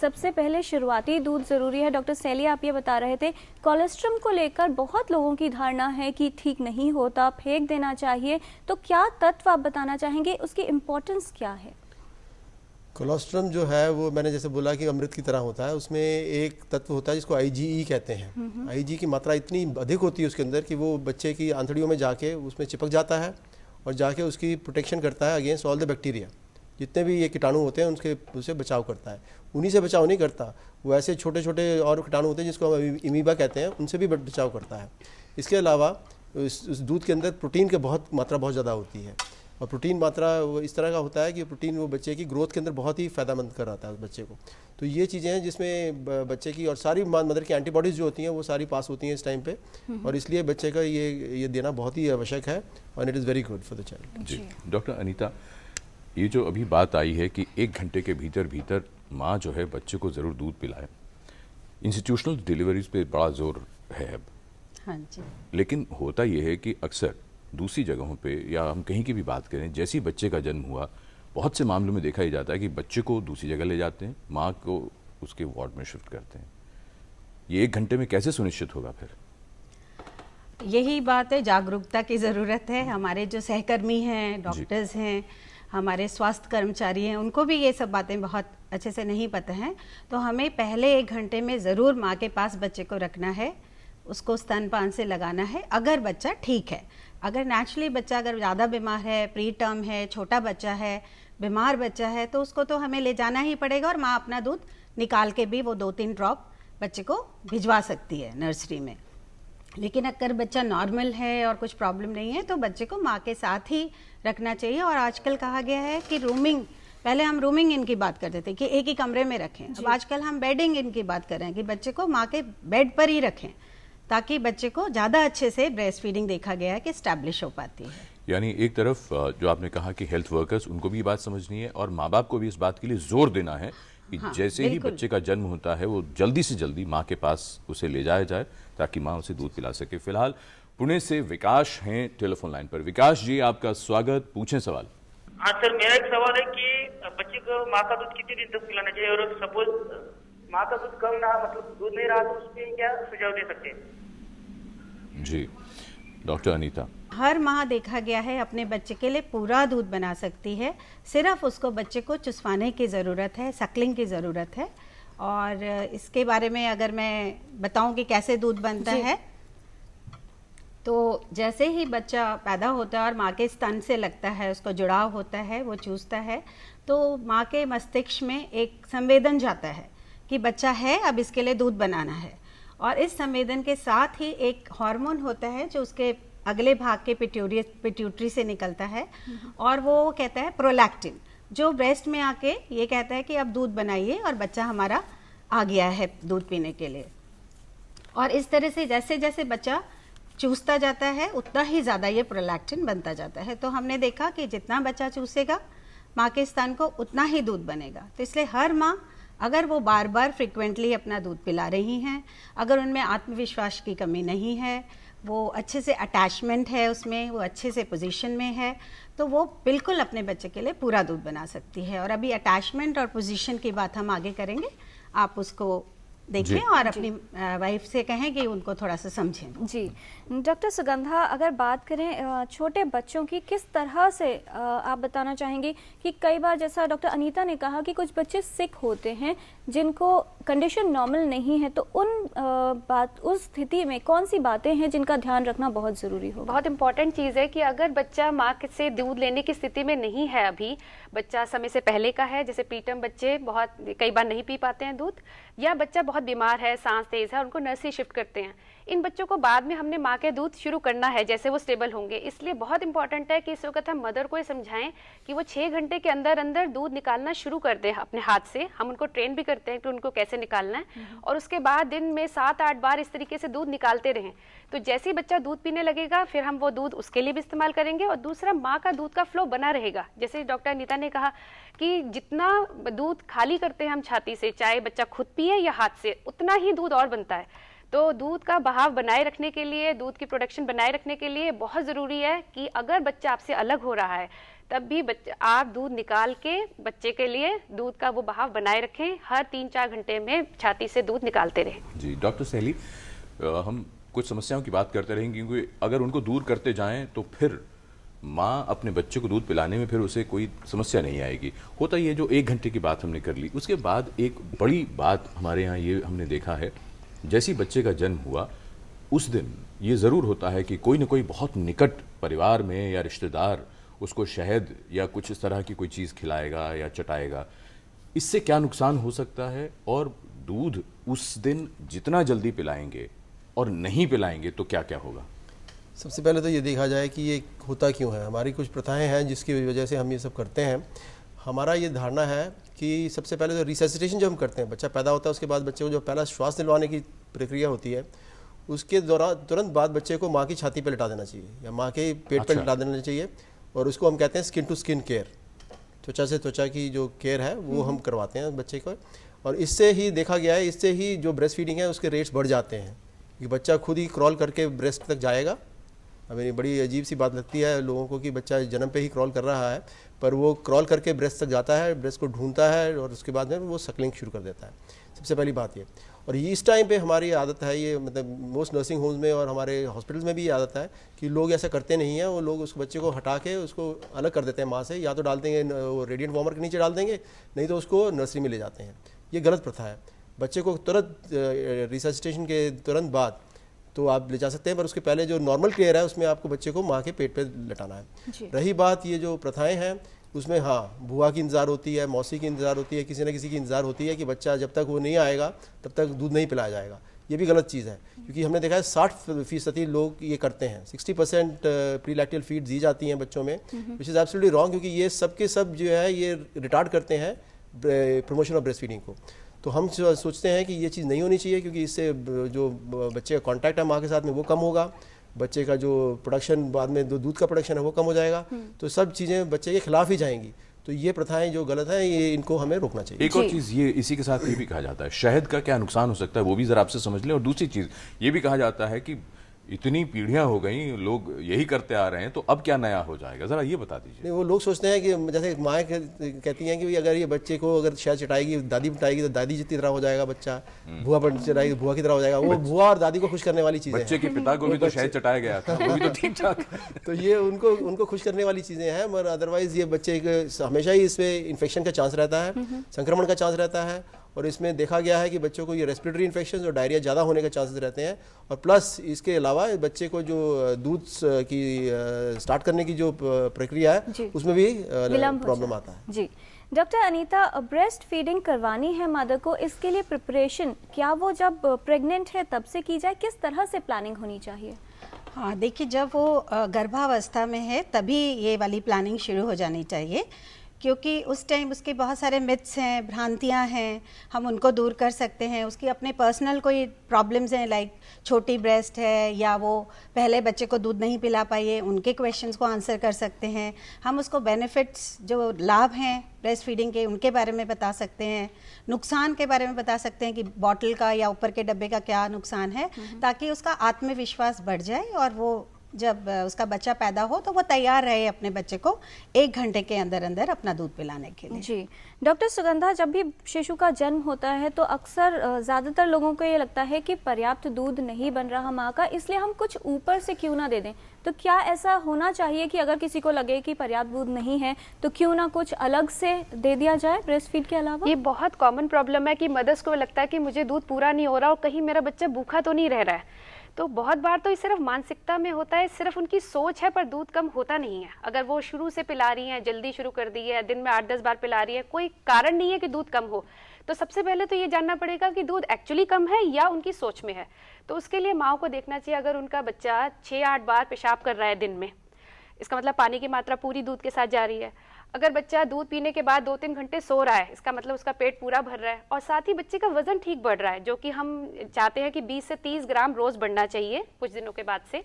सबसे पहले शुरुआती दूध ज़रूरी है। डॉक्टर सैली, आप ये बता रहे थे कोलेस्ट्रम को लेकर बहुत लोगों की धारणा है कि ठीक नहीं होता, फेंक देना चाहिए, तो क्या तत्व आप बताना चाहेंगे, उसकी इम्पोर्टेंस क्या है? कोलेस्ट्रम जो है वो मैंने जैसे बोला कि अमृत की तरह होता है। उसमें एक तत्व होता है जिसको आईजीई कहते हैं। आईजी की मात्रा इतनी अधिक होती है उसके अंदर कि वो बच्चे की आंतड़ियों में जाके उसमें चिपक जाता है और जाके उसकी प्रोटेक्शन करता है अगेंस्ट ऑल द बैक्टीरिया। जितने भी ये कीटाणु होते हैं उससे बचाव करता है। उन्हीं से बचाव नहीं करता, वो ऐसे छोटे छोटे और कीटाणु होते हैं जिसको हम इमीबा कहते हैं, उनसे भी बचाव करता है। इसके अलावा उस दूध के अंदर प्रोटीन की मात्रा बहुत ज़्यादा होती है और प्रोटीन मात्रा वो इस तरह का होता है कि प्रोटीन वो बच्चे की ग्रोथ के अंदर बहुत ही फ़ायदेमंद कराता है उस बच्चे को। तो ये चीज़ें हैं जिसमें बच्चे की और सारी मदर की एंटीबॉडीज़ जो होती हैं वो सारी पास होती हैं इस टाइम पे, और इसलिए बच्चे का ये देना बहुत ही आवश्यक है और it is very good for the child. जी डॉक्टर अनीता, ये जो अभी बात आई है कि 1 घंटे के भीतर माँ जो है बच्चे को ज़रूर दूध पिलाए, इंस्टीट्यूशनल डिलीवरीज पे बड़ा जोर है अब। हाँ जी। लेकिन होता यह है कि अक्सर दूसरी जगहों पे या हम कहीं की भी बात करें, जैसे ही बच्चे का जन्म हुआ बहुत से मामलों में देखा ही जाता है कि बच्चे को दूसरी जगह ले जाते हैं, माँ को उसके वार्ड में शिफ्ट करते हैं। ये 1 घंटे में कैसे सुनिश्चित होगा फिर? यही बात है, जागरूकता की ज़रूरत है। हमारे जो सहकर्मी हैं, डॉक्टर्स हैं, हमारे स्वास्थ्य कर्मचारी हैं, उनको भी ये सब बातें बहुत अच्छे से नहीं पता हैं। तो हमें पहले 1 घंटे में ज़रूर माँ के पास बच्चे को रखना है, उसको स्तनपान से लगाना है अगर बच्चा ठीक है। अगर नेचुरली बच्चा अगर ज़्यादा बीमार है, प्री टर्म है, छोटा बच्चा है, बीमार बच्चा है, तो उसको तो हमें ले जाना ही पड़ेगा और माँ अपना दूध निकाल के भी वो 2-3 ड्रॉप बच्चे को भिजवा सकती है नर्सरी में। लेकिन अगर बच्चा नॉर्मल है और कुछ प्रॉब्लम नहीं है तो बच्चे को माँ के साथ ही रखना चाहिए। और आजकल कहा गया है कि रूमिंग, पहले हम रूमिंग इन की बात करते थे कि एक ही कमरे में रखें, अब आजकल हम बेडिंग इन की बात कर रहे हैं कि बच्चे को माँ के बेड पर ही रखें, ताकि बच्चे को ज़्यादा अच्छे से ब्रेस्ट फीडिंग देखा गया है कि स्टैब्लिश हो पाती है। यानी एक तरफ जो आपने कहा कि हेल्थ वर्कर्स, उनको भी बात समझनी है और माँ बाप को भी इस बात के लिए जोर देना है कि जैसे ही बच्चे का जन्म होता है वो जल्दी से जल्दी माँ के पास उसे ले जाया जाए ताकि माँ उसे दूध पिला सके। फिलहाल पुणे से विकास हैं टेलीफोन लाइन पर। विकास जी, आपका स्वागत, पूछें सवाल। हाँ सर, मेरा एक सवाल है कि बच्चे को माँ का दूध कितने दिन तक पिलाना चाहिए, और सपोज माँ का दूध कम ना, मतलब दूध नहीं रहा, तो उसमें क्या सुझाव दे सकते हैं? जी डॉक्टर अनीता। हर माँ देखा गया है अपने बच्चे के लिए पूरा दूध बना सकती है, सिर्फ उसको बच्चे को चुसवाने की ज़रूरत है, सकलिंग की ज़रूरत है। और इसके बारे में अगर मैं बताऊं कि कैसे दूध बनता है, तो जैसे ही बच्चा पैदा होता है और माँ के स्तन से लगता है, उसको जुड़ाव होता है, वो चूसता है, तो माँ के मस्तिष्क में एक संवेदन जाता है कि बच्चा है, अब इसके लिए दूध बनाना है। और इस संवेदन के साथ ही एक हार्मोन होता है जो उसके अगले भाग के पिट्यूटरी से निकलता है, और वो कहता है प्रोलैक्टिन, जो ब्रेस्ट में आके ये कहता है कि अब दूध बनाइए और बच्चा हमारा आ गया है दूध पीने के लिए। और इस तरह से जैसे जैसे बच्चा चूसता जाता है उतना ही ज़्यादा ये प्रोलैक्टिन बनता जाता है। तो हमने देखा कि जितना बच्चा चूसेगा माँ के स्तन को, उतना ही दूध बनेगा। तो इसलिए हर माँ, अगर वो बार बार फ्रिक्वेंटली अपना दूध पिला रही हैं, अगर उनमें आत्मविश्वास की कमी नहीं है, वो अच्छे से अटैचमेंट है उसमें, वो अच्छे से पोजीशन में है, तो वो बिल्कुल अपने बच्चे के लिए पूरा दूध बना सकती है। और अभी अटैचमेंट और पोजीशन की बात हम आगे करेंगे, आप उसको देखें और अपनी वाइफ से कहें कि उनको थोड़ा सा समझें। जी डॉक्टर सुगंधा, अगर बात करें छोटे बच्चों की, किस तरह से आप बताना चाहेंगे कि कई बार जैसा डॉक्टर अनीता ने कहा कि कुछ बच्चे सिक होते हैं जिनको कंडीशन नॉर्मल नहीं है, तो उस स्थिति में कौन सी बातें हैं जिनका ध्यान रखना बहुत ज़रूरी हो? बहुत इंपॉर्टेंट चीज़ है कि अगर बच्चा माँ से दूध लेने की स्थिति में नहीं है, अभी बच्चा समय से पहले का है, जैसे प्रीटर्म बच्चे बहुत कई बार नहीं पी पाते हैं दूध, या बच्चा बहुत बीमार है, सांस तेज है, उनको नर्सरी शिफ्ट करते हैं, इन बच्चों को बाद में हमने माँ के दूध शुरू करना है जैसे वो स्टेबल होंगे। इसलिए बहुत इंपॉर्टेंट है कि इस वक्त हम मदर को ये समझाएं कि वो 6 घंटे के अंदर अंदर दूध निकालना शुरू कर दें अपने हाथ से। हम उनको ट्रेन भी करते हैं कि उनको कैसे निकालना है, और उसके बाद दिन में 7-8 बार इस तरीके से दूध निकालते रहें। तो जैसे ही बच्चा दूध पीने लगेगा फिर हम वो दूध उसके लिए भी इस्तेमाल करेंगे, और दूसरा माँ का दूध का फ्लो बना रहेगा। जैसे डॉक्टर अनीता ने कहा कि जितना दूध खाली करते हैं हम छाती से, चाहे बच्चा खुद पिए या हाथ से, उतना ही दूध और बनता है। तो दूध का बहाव बनाए रखने के लिए, दूध की प्रोडक्शन बनाए रखने के लिए बहुत ज़रूरी है कि अगर बच्चा आपसे अलग हो रहा है तब भी आप दूध निकाल के बच्चे के लिए दूध का वो बहाव बनाए रखें, हर 3-4 घंटे में छाती से दूध निकालते रहें। जी डॉक्टर सैली, हम कुछ समस्याओं की बात करते रहेंगे, क्योंकि अगर उनको दूर करते जाएं तो फिर माँ अपने बच्चे को दूध पिलाने में फिर उसे कोई समस्या नहीं आएगी। होता ये जो 1 घंटे की बात हमने कर ली, उसके बाद एक बड़ी बात हमारे यहाँ ये हमने देखा है, जैसे ही बच्चे का जन्म हुआ उस दिन ये ज़रूर होता है कि कोई ना कोई बहुत निकट परिवार में या रिश्तेदार उसको शहद या कुछ इस तरह की कोई चीज़ खिलाएगा या चटाएगा। इससे क्या नुकसान हो सकता है, और दूध उस दिन जितना जल्दी पिलाएंगे और नहीं पिलाएंगे तो क्या क्या होगा? सबसे पहले तो ये देखा जाए कि ये होता क्यों है। हमारी कुछ प्रथाएं हैं जिसकी वजह से हम ये सब करते हैं। हमारा ये धारणा है कि सबसे पहले तो रिसैसिटेशन जो हम करते हैं, बच्चा पैदा होता है उसके बाद बच्चे को जो पहला श्वास दिलवाने की प्रक्रिया होती है, उसके दौरान तुरंत बाद बच्चे को माँ की छाती पर लिटा देना चाहिए या माँ के पेट पर लिटा देना चाहिए, और उसको हम कहते हैं स्किन टू स्किन केयर, त्वचा से त्वचा की जो केयर है वो हम करवाते हैं बच्चे को। और इससे ही देखा गया है, इससे ही जो ब्रेस्ट फीडिंग है उसके रेट्स बढ़ जाते हैं, कि बच्चा खुद ही क्रॉल करके ब्रेस्ट तक जाएगा। हमें बड़ी अजीब सी बात लगती है लोगों को कि बच्चा जन्म पे ही क्रॉल कर रहा है, पर वो क्रॉल करके ब्रेस्ट तक जाता है, ब्रेस्ट को ढूंढता है और उसके बाद में वो सकलिंग शुरू कर देता है। सबसे पहली बात ये। और ये इस टाइम पे हमारी आदत है, ये मतलब मोस्ट नर्सिंग होम्स में और हमारे हॉस्पिटल्स में भी ये आदत है कि लोग ऐसा करते नहीं हैं। वो लोग उस बच्चे को हटा के उसको अलग कर देते हैं माँ से, या तो डाल देंगे वो रेडिएंट वार्मर के नीचे डाल देंगे, नहीं तो उसको नर्सरी में ले जाते हैं। ये गलत प्रथा है। बच्चे को तुरंत रिसैसिटेशन के तुरंत बाद तो आप ले जा सकते हैं, पर उसके पहले जो नॉर्मल केयर है उसमें आपको बच्चे को माँ के पेट पे लटाना है। रही बात ये जो प्रथाएं हैं उसमें, हाँ, बुआ की इंतज़ार होती है, मौसी की इंतज़ार होती है, किसी न किसी की इंतज़ार होती है कि बच्चा जब तक वो नहीं आएगा तब तक दूध नहीं पिलाया जाएगा। ये भी गलत चीज़ है, क्योंकि हमने देखा है 60% लोग ये करते हैं। 60% प्रीलैक्टल फीड दी जाती हैं बच्चों में, विच इज़ एब्सोल्युटली रॉन्ग, क्योंकि ये सबके सब जो है ये रिटार्ड करते हैं प्रमोशन ऑफ ब्रेस्ट फीडिंग को। तो हम सोचते हैं कि ये चीज़ नहीं होनी चाहिए, क्योंकि इससे जो बच्चे का कांटेक्ट है माँ के साथ में वो कम होगा, बच्चे का जो प्रोडक्शन बाद में जो दूध का प्रोडक्शन है वो कम हो जाएगा, तो सब चीज़ें बच्चे के खिलाफ ही जाएंगी। तो ये प्रथाएं जो गलत हैं ये इनको हमें रोकना चाहिए। एक और चीज़ ये इसी के साथ ये भी कहा जाता है, शहद का क्या नुकसान हो सकता है वो भी ज़रा आपसे समझ लें। और दूसरी चीज़ ये भी कहा जाता है कि इतनी पीढ़ियां हो गई, लोग यही करते आ रहे हैं, तो अब क्या नया हो जाएगा, जरा ये बता दीजिए। नहीं, वो लोग सोचते हैं कि जैसे माँ कहती हैं कि अगर ये बच्चे को अगर शहद चटाएगी, दादी पिटाएगी तो दादी जितनी तरह हो जाएगा बच्चा, बुआ पर चटाएगी बुआ की तरह हो जाएगा। वो बुआ और दादी को खुश करने वाली चीज़ें हैं। बच्चे के पिता को भी तो शहद चटाया गया था, वो भी तो ठीक ठाक। तो ये उनको खुश करने वाली चीज़ें हैं, मगर अदरवाइज ये बच्चे हमेशा ही इसमें इन्फेक्शन का चांस रहता है, संक्रमण का चांस रहता है। और इसमें देखा गया है कि बच्चों को ये रेस्पिरेटरी इन्फेक्शन और डायरिया ज़्यादा होने के चांसेस रहते हैं। और प्लस इसके अलावा बच्चे को जो दूध की स्टार्ट करने की जो प्रक्रिया है उसमें भी प्रॉब्लम आता है। जी डॉक्टर अनीता, ब्रेस्ट फीडिंग करवानी है मदर को, इसके लिए प्रिपरेशन क्या वो जब प्रेग्नेंट है तब से की जाए, किस तरह से प्लानिंग होनी चाहिए? हाँ, देखिए, जब वो गर्भावस्था में है तभी ये वाली प्लानिंग शुरू हो जानी चाहिए, क्योंकि उस टाइम उसके बहुत सारे मिथ्स हैं, भ्रांतियां हैं, हम उनको दूर कर सकते हैं। उसकी अपने पर्सनल कोई प्रॉब्लम्स हैं, लाइक छोटी ब्रेस्ट है या वो पहले बच्चे को दूध नहीं पिला पाई है, उनके क्वेश्चंस को आंसर कर सकते हैं। हम उसको बेनिफिट्स, जो लाभ हैं ब्रेस्ट फीडिंग के, उनके बारे में बता सकते हैं। नुकसान के बारे में बता सकते हैं कि बॉटल का या ऊपर के डब्बे का क्या नुकसान है, ताकि उसका आत्मविश्वास बढ़ जाए और वो जब उसका बच्चा पैदा हो तो वो तैयार रहे अपने बच्चे को 1 घंटे के अंदर अंदर अपना दूध पिलाने के लिए। जी डॉक्टर सुगंधा, जब भी शिशु का जन्म होता है तो अक्सर ज़्यादातर लोगों को ये लगता है कि पर्याप्त दूध नहीं बन रहा माँ का, इसलिए हम कुछ ऊपर से क्यों ना दे दें। तो क्या ऐसा होना चाहिए कि अगर किसी को लगे कि पर्याप्त दूध नहीं है तो क्यों ना कुछ अलग से दे दिया जाए ब्रेस्ट फीड के अलावा? ये बहुत कॉमन प्रॉब्लम है कि मदर्स को लगता है कि मुझे दूध पूरा नहीं हो रहा और कहीं मेरा बच्चा भूखा तो नहीं रह रहा है। तो बहुत बार तो ये सिर्फ मानसिकता में होता है, सिर्फ उनकी सोच है, पर दूध कम होता नहीं है। अगर वो शुरू से पिला रही हैं, जल्दी शुरू कर दी है, दिन में 8-10 बार पिला रही है, कोई कारण नहीं है कि दूध कम हो। तो सबसे पहले तो ये जानना पड़ेगा कि दूध एक्चुअली कम है या उनकी सोच में है। तो उसके लिए माँ को देखना चाहिए, अगर उनका बच्चा 6-8 बार पेशाब कर रहा है दिन में, इसका मतलब पानी की मात्रा पूरी दूध के साथ जा रही है। अगर बच्चा दूध पीने के बाद 2-3 घंटे सो रहा है, इसका मतलब उसका पेट पूरा भर रहा है और साथ ही बच्चे का वजन ठीक बढ़ रहा है, जो कि हम चाहते हैं कि 20 से 30 ग्राम रोज बढ़ना चाहिए कुछ दिनों के बाद से।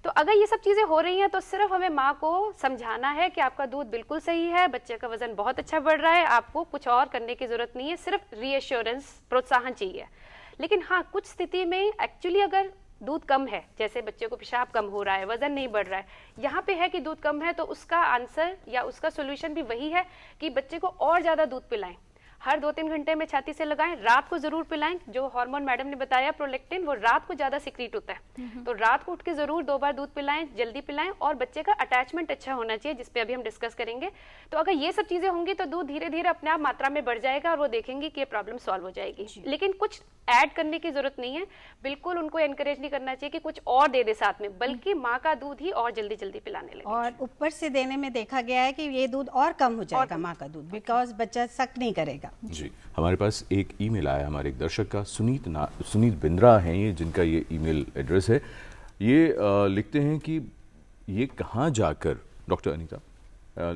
तो अगर ये सब चीज़ें हो रही हैं तो सिर्फ हमें माँ को समझाना है कि आपका दूध बिल्कुल सही है, बच्चे का वजन बहुत अच्छा बढ़ रहा है, आपको कुछ और करने की जरूरत नहीं है, सिर्फ रीएश्योरेंस, प्रोत्साहन चाहिए। लेकिन हाँ, कुछ स्थिति में एक्चुअली अगर दूध कम है, जैसे बच्चे को पेशाब कम हो रहा है, वजन नहीं बढ़ रहा है, यहाँ पे है कि दूध कम है, तो उसका आंसर या उसका सोल्यूशन भी वही है कि बच्चे को और ज्यादा दूध पिलाएं, हर 2-3 घंटे में छाती से लगाएं, रात को जरूर पिलाएं। जो हार्मोन मैडम ने बताया प्रोलेक्टिन, वो रात को ज्यादा सिक्रीट होता है, तो रात को उठ के जरूर 2 बार दूध पिलाएं, जल्दी पिलाएं, और बच्चे का अटैचमेंट अच्छा होना चाहिए, जिसपे अभी हम डिस्कस करेंगे। तो अगर ये सब चीजें होंगी तो दूध धीरे धीरे अपने आप मात्रा में बढ़ जाएगा और वो देखेंगे कि ये प्रॉब्लम सॉल्व हो जाएगी। लेकिन कुछ ऐड करने की जरूरत नहीं है, बिल्कुल उनको एनकरेज नहीं करना चाहिए कि कुछ और दे दे साथ में, बल्कि माँ का दूध ही और जल्दी जल्दी पिलाने लगे। और ऊपर से देने में देखा गया है कि ये दूध और कम हो जाएगा माँ का दूध, बिकॉज बच्चा सक नहीं करेगा। जी, हमारे पास एक ईमेल आया हमारे एक दर्शक का, सुनीत बिंद्रा हैं ये, जिनका ये ईमेल एड्रेस है। ये लिखते हैं कि ये कहाँ जाकर डॉक्टर अनीता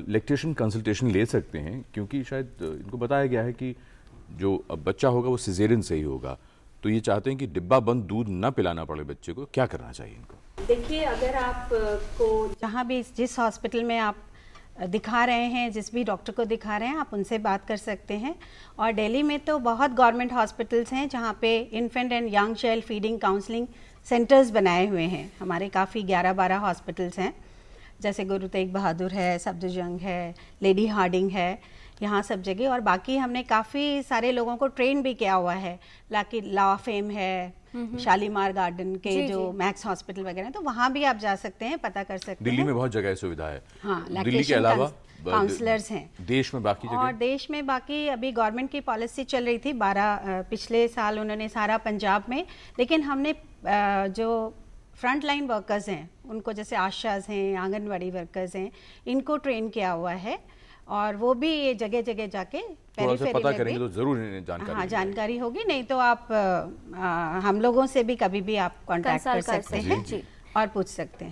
लैक्टेशन कंसल्टेशन ले सकते हैं, क्योंकि शायद इनको बताया गया है कि जो अब बच्चा होगा वो सिजेरियन से ही होगा, तो ये चाहते हैं कि डिब्बा बंद दूध ना पिलाना पड़े बच्चे को। क्या करना चाहिए इनको? देखिए, अगर आपको जहाँ भी जिस हॉस्पिटल में आप दिखा रहे हैं, जिस भी डॉक्टर को दिखा रहे हैं, आप उनसे बात कर सकते हैं। और दिल्ली में तो बहुत गवर्नमेंट हॉस्पिटल्स हैं जहाँ पे infant and young child feeding counselling centres बनाए हुए हैं। हमारे काफ़ी 11-12 हॉस्पिटल्स हैं, जैसे गुरु तेग बहादुर है, सफदरजंग है, लेडी हार्डिंग है, यहाँ सब जगह। और बाकी हमने काफ़ी सारे लोगों को ट्रेन भी किया हुआ है, ला फेम है, शालीमार गार्डन के जो मैक्स हॉस्पिटल वगैरह, तो वहाँ भी आप जा सकते हैं, पता कर सकते हैं। दिल्ली में बहुत जगह सुविधा है। हाँ, दिल्ली के अलावा काउंसलर्स हैं देश में बाकी जगह। और देश में बाकी अभी गवर्नमेंट की पॉलिसी चल रही थी 12 पिछले साल उन्होंने सारा पंजाब में, लेकिन हमने जो फ्रंट लाइन वर्कर्स हैं उनको, जैसे आशाज हैं, आंगनवाड़ी वर्कर्स हैं, इनको ट्रेन किया हुआ है, और वो भी ये जगह जगह जाके पता करेंगे तो जरूर जानकारी, हाँ, जानकारी होगी। नहीं तो आप हम लोगों से भी कभी भी आप कांटेक्ट कर सकते हैं और पूछ सकते हैं।